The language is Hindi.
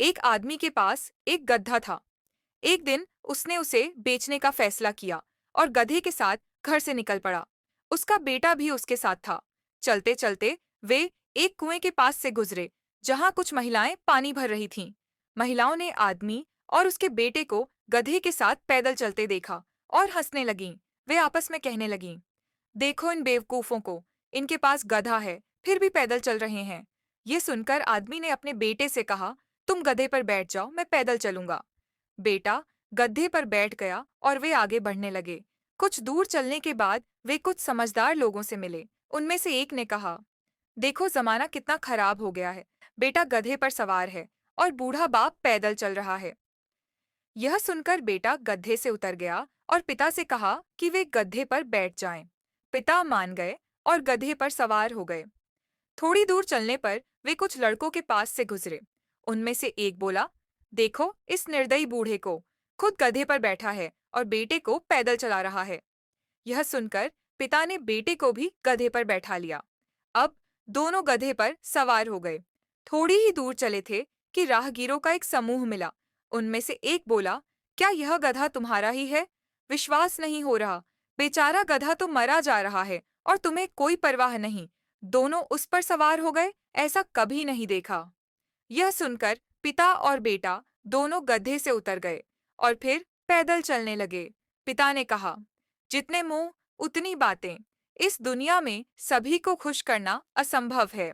एक आदमी के पास एक गधा था। एक दिन उसने उसे बेचने का फैसला किया और गधे के साथ घर से निकल पड़ा। उसका बेटा भी उसके साथ था। चलते चलते वे एक कुएं के पास से गुजरे, जहां कुछ महिलाएं पानी भर रही थीं। महिलाओं ने आदमी और उसके बेटे को गधे के साथ पैदल चलते देखा और हंसने लगीं। वे आपस में कहने लगीं, देखो इन बेवकूफों को, इनके पास गधा है फिर भी पैदल चल रहे हैं। ये सुनकर आदमी ने अपने बेटे से कहा, तुम गधे पर बैठ जाओ, मैं पैदल चलूंगा। बेटा गधे पर बैठ गया और वे आगे बढ़ने लगे। कुछ दूर चलने के बाद वे कुछ समझदार लोगों से मिले। उनमें से एक ने कहा, देखो जमाना कितना खराब हो गया है। बेटा गधे पर सवार है और बूढ़ा बाप पैदल चल रहा है। यह सुनकर बेटा गधे से उतर गया और पिता से कहा कि वे गधे पर बैठ जाएं। पिता मान गए और गधे पर सवार हो गए। थोड़ी दूर चलने पर वे कुछ लड़कों के पास से गुजरे। उनमें से एक बोला, देखो इस निर्दयी बूढ़े को, खुद गधे पर बैठा है और बेटे को पैदल चला रहा है। यह सुनकर पिता ने बेटे को भी गधे पर बैठा लिया। अब दोनों गधे पर सवार हो गए। थोड़ी ही दूर चले थे कि राहगीरों का एक समूह मिला। उनमें से एक बोला, क्या यह गधा तुम्हारा ही है? विश्वास नहीं हो रहा, बेचारा गधा तो मरा जा रहा है और तुम्हें कोई परवाह नहीं। दोनों उस पर सवार हो गए, ऐसा कभी नहीं देखा। यह सुनकर पिता और बेटा दोनों गधे से उतर गए और फिर पैदल चलने लगे। पिता ने कहा, जितने मुंह उतनी बातें। इस दुनिया में सभी को खुश करना असंभव है।